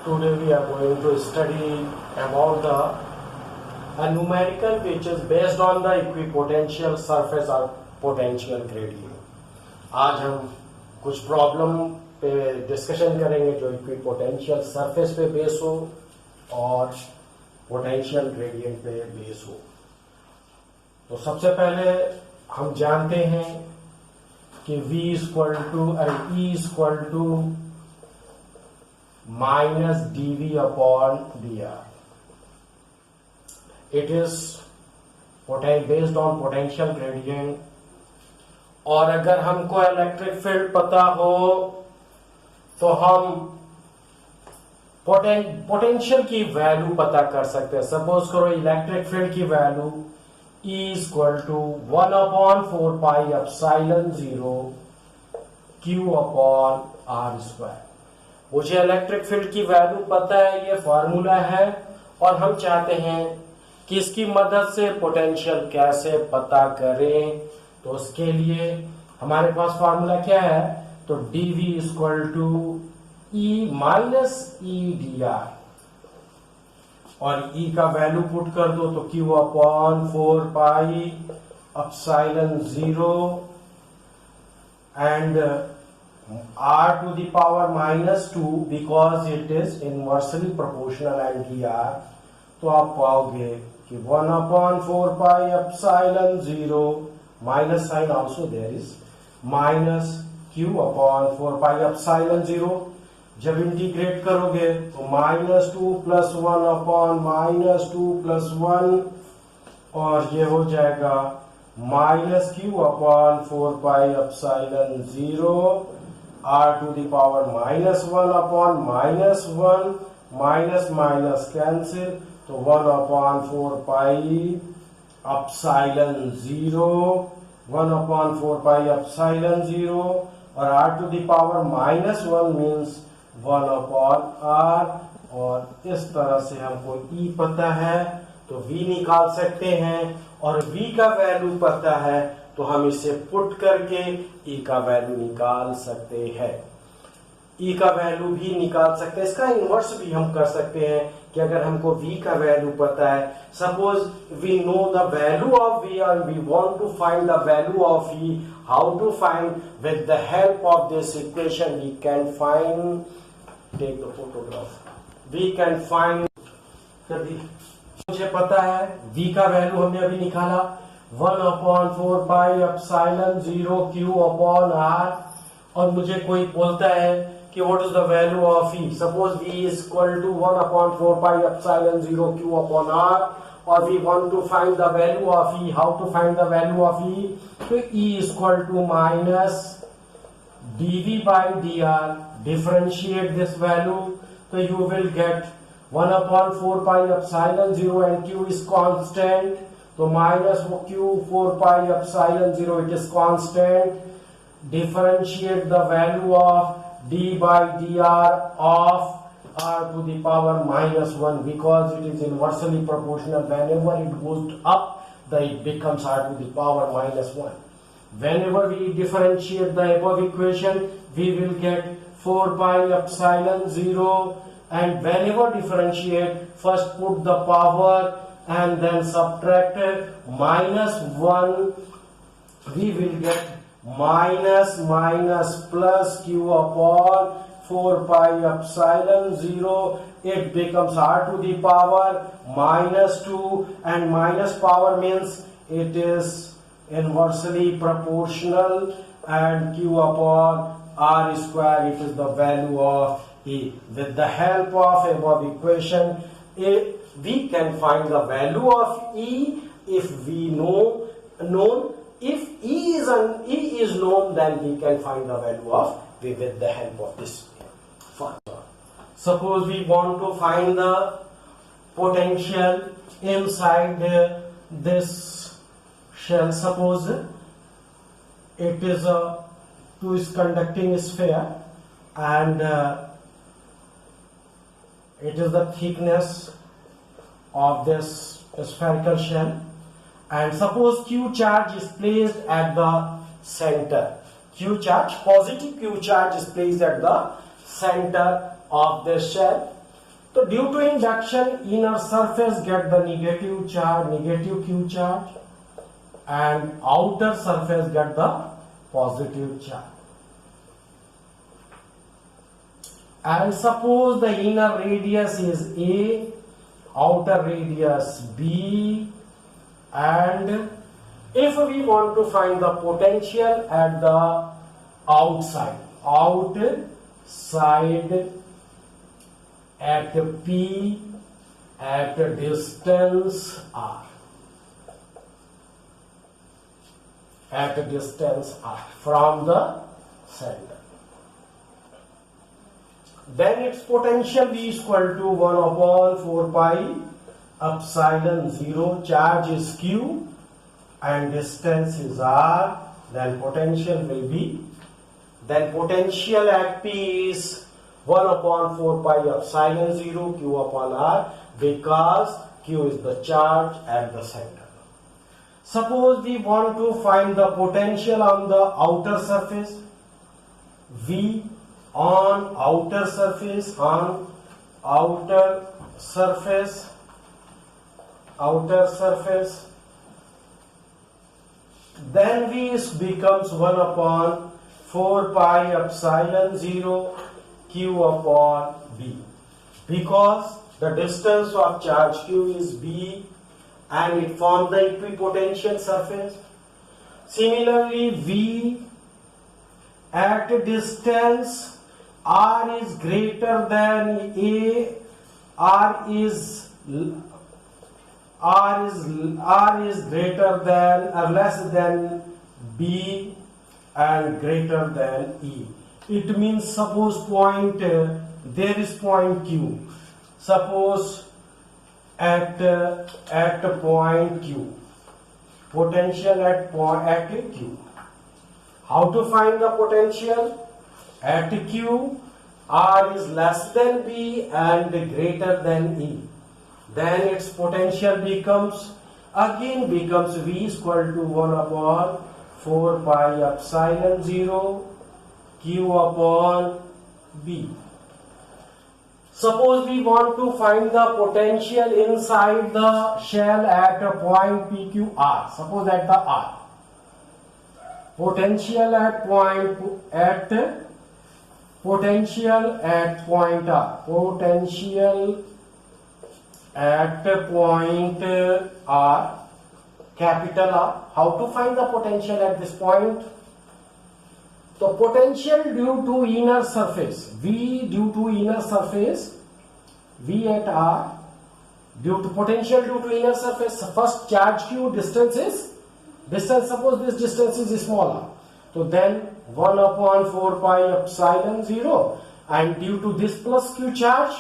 Today we are going to study about a numerical which is based on the equipotential surface or potential gradient. आज हम कुछ problem पे discussion करेंगे जो equipotential surface पे base हो और पोटेंशियल ग्रेडियंट पे बेस हो। तो सबसे पहले हम जानते हैं कि V equal to E equal to minus dV upon dr. It is based on potential gradient. और अगर हमको इलेक्ट्रिक फील्ड पता हो तो हम पोटेंशियल की वैल्यू पता कर सकते हैं। सपोज करो इलेक्ट्रिक फील्ड की value E equal to 1/4πε0 Q upon R square. मुझे इलेक्ट्रिक फील्ड की वैल्यू पता है, ये फॉर्मूला है, और हम चाहते हैं कि इसकी मदद से पोटेंशियल कैसे पता करें। तो उसके लिए हमारे पास फॉर्मूला क्या है, तो dV equal to E minus E dr, और E का वैल्यू पुट कर दो तो Q upon 4πε0 and R to the power minus 2 because it is inversely proportional and dr। तो आप पाओगे कि 1/4πε0 minus sign also there is minus Q upon 4πε0। जब इंटीग्रेट करोगे तो -2 + 1 upon -2 + 1, और ये हो जाएगा -Q upon 4πε0 R to the power -1 upon -1, minus minus cancel, तो 1/4πε0 1/4πε0, और R to the power -1 means 1/r। और इस तरह से हमको E पता है तो V निकाल सकते हैं, और V का वैल्यू पता है तो हम इसे पुट करके E का वैल्यू निकाल सकते हैं। E का वैल्यू भी निकाल सकते हैं। इसका इन्वर्स भी हम कर सकते हैं कि अगर हमको V का वैल्यू पता है, suppose we know the value of V और we want to find the value of E, how to find? With the help of this equation we can find, take the photograph, we can find. मुझे पता है V का value हमने अभी निकाला 1/4πε0 Q upon R, और मुझे कोई बोलता है कि what is the value of E। Suppose V is equal to 1/4πε0 Q upon R, और we want to find the value of E। How to find the value of E? तो E equal to minus dV by dr, differentiate this value, तो you will get 1/4πε0 and Q is constant, तो minus Q 4πε0, it is constant, differentiate the value of d by dr of R to the power -1 because it is inversely proportional. Whenever it goes up, it becomes R to the power -1. Whenever we differentiate the above equation, we will get 4πε0, and whenever differentiate, first put the power and then subtract -1, we will get minus plus Q upon 4πε0. It becomes R to the power -2, and minus power means it is inversely proportional, and Q upon R square, it is the value of E. With the help of above equation, we can find the value of E if we know if E is known, then we can find the value of V with the help of this formula. Suppose we want to find the potential inside this shell. Suppose it is a conducting sphere, and it is the thickness of this spherical shell, and suppose Q charge is placed at the center. Q charge, positive Q charge is placed at the center of the shell, तो due to induction inner surface get the negative q charge, and outer surface get the positive charge. And suppose the inner radius is a, outer radius b, and if we want to find the potential at the outside at p at distance r, from the center, then its potential V is equal to 1 upon 4 pi epsilon 0. Charge is q and distance is r. Then potential will be, then potential at P is 1 upon 4 pi epsilon 0 q upon r, because q is the charge at the center. Suppose we want to find the potential on the outer surface, V on outer surface, then V becomes 1 upon 4 pi epsilon 0 q upon b, because the distance of charge q is b and it forms the equipotential surface. Similarly, V at distance r is greater than a, r is greater than or less than b and greater than e. It means suppose point there is point q. Suppose at point q, potential at q. How to find the potential? At q, r is less than b and greater than e. Then its potential becomes V is equal to 1 upon 4 pi epsilon 0 q upon b. Suppose we want to find the potential inside the shell at a point PQR. Suppose at the R. Potential at point R. Potential at point R, capital R. How to find the potential at this point? The potential due to inner surface, V due to inner surface, V at R, due to potential due to inner surface, first charge Q, distance, suppose this distance is smaller. So then 1 upon 4 pi epsilon 0, and due to this plus Q charge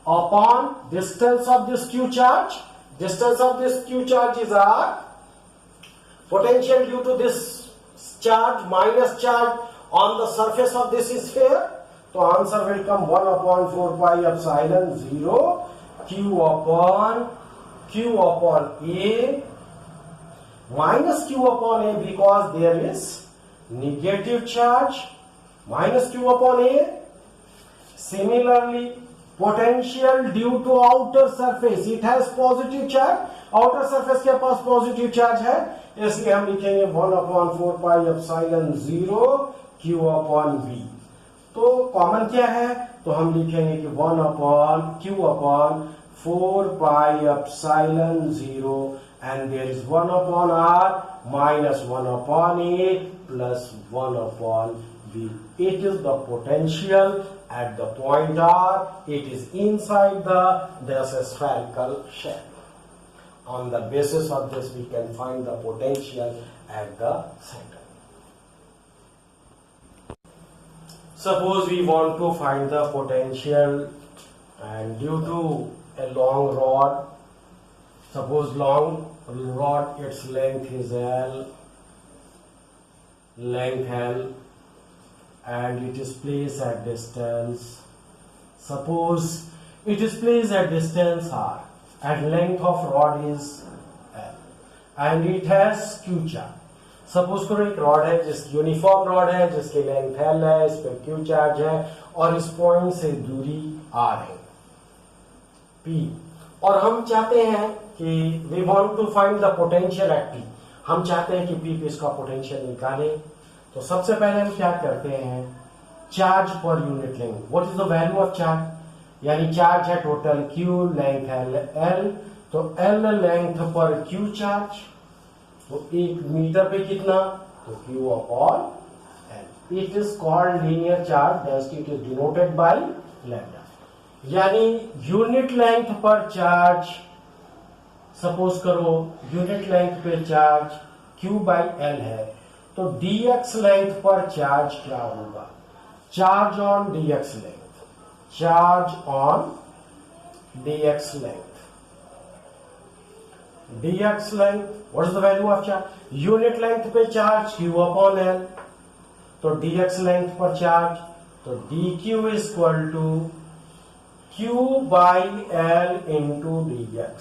upon distance of this Q charge is R, potential due to this charge minus charge on the surface of this sphere. So answer will come 1 upon 4 pi epsilon 0 q upon A minus q upon A, because there is negative charge, minus q upon A. Similarly, potential due to outer surface, it has positive charge, outer surface के पास positive charge है, इसलिए हम लिखेंगे 1 upon 4 pi epsilon 0 q upon b. तो common क्या है? तो हम लिखेंगे कि 1 upon q upon 4 pi epsilon 0, and there is 1 upon r minus 1 upon a plus 1 upon b. It is the potential at the point R. It is inside this spherical shell. On the basis of this, we can find the potential at the center. Suppose we want to find the potential, and due to a long rod, suppose long rod, its length is L, and it is placed at distance. Suppose it is placed at distance R, and length of rod is L, and it has Q charge. Suppose करो एक rod है, जिस uniform rod है, जिसकी length L है, इस पर Q charge है और इस पॉइंट से दूरी R है. P और हम चाहते हैं कि we want to find the potential at P, हम चाहते हैं कि P पे इसका पोटेंशियल निकालें। तो सबसे पहले हम क्या करते हैं, चार्ज पर यूनिट लेंगे। What is the value of charge, यानी चार्ज है टोटल Q, लेंथ है L, तो L लेंथ पर Q चार्ज, तो 1 मीटर पे कितना, तो Q upon L। It is called linear charge, density it is denoted by lambda. यानी यूनिट लेंथ पर चार्ज, सपोज करो यूनिट लेंथ पे चार्ज Q बाई L है, तो dx लेंथ पर चार्ज क्या होगा, charge on dx length, charge on dx length, dx length, what is the value of charge, unit length पे charge Q upon L, तो dx length पर charge, तो dq is equal to Q by L into dx।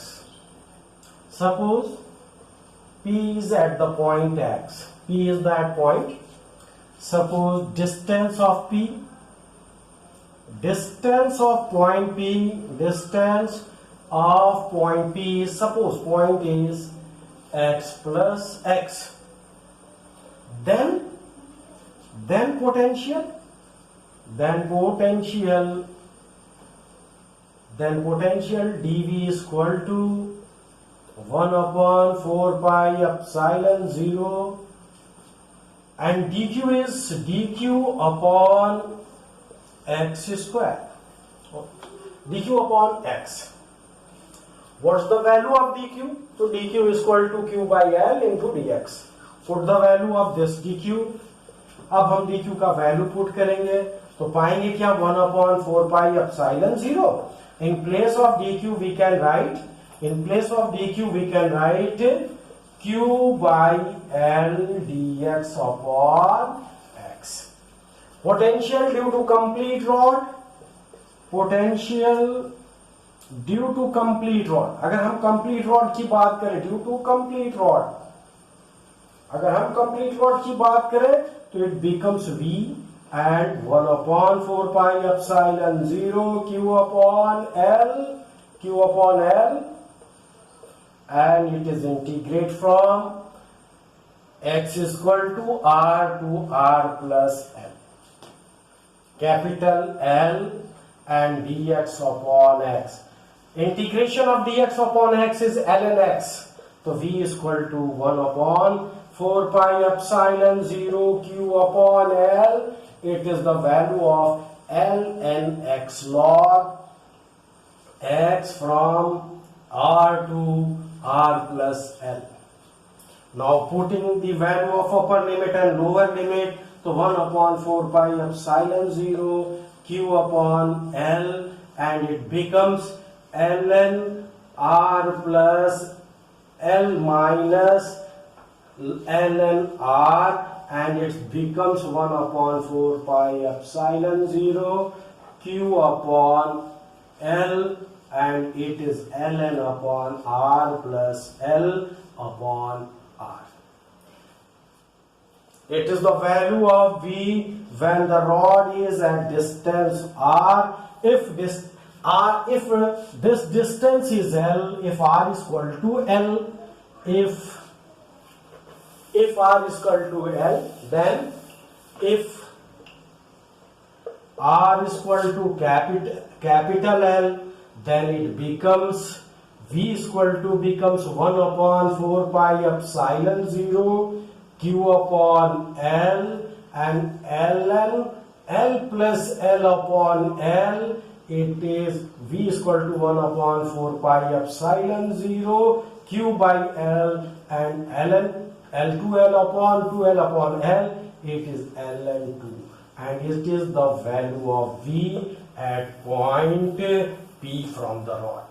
Suppose P is at the point X. P is that point. Suppose distance of P, distance of point P, distance of point P is, suppose point is X plus X. Then potential, then potential dV is equal to 1 upon 4 pi epsilon 0, and dq is dq upon x square, dq upon x. What's the value of dq? So dq is equal to Q by L into dx. Put the value of this dq. अब हम dq का value put करेंगे तो पाएंगे क्या, 1 upon 4 pi epsilon 0. In place of dq we can write, Q by L dx upon x. Potential due to complete rod, potential due to complete rod, अगर हम complete rod की बात करें, due to complete rod, अगर हम complete rod की बात करें तो it becomes V and 1 upon 4 pi epsilon 0 Q upon L, and it is integrate from x is equal to R plus L, capital L and dx upon x. Integration of dx upon x is ln x, so V is equal to 1 upon 4 pi epsilon 0 Q upon L. It is the value of ln x log x from R to R plus L. Now putting the value of upper limit and lower limit, so 1 upon 4 pi epsilon 0 Q upon L, and it becomes ln R plus L minus ln R, and it becomes 1 upon 4 pi epsilon 0 Q upon L, and it is ln upon R plus L upon R. It is the value of V when the rod is at distance R. If this distance is L, if R is equal to L, if R is equal to L, then if R is equal to capital L, then it becomes V is equal to becomes 1 upon 4 pi epsilon 0 Q upon L, and ln L plus L upon L, it is V is equal to 1 upon 4 pi epsilon 0 Q by L, and ln L2L upon L, it is ln 2, and it is the value of V at point P from the rod.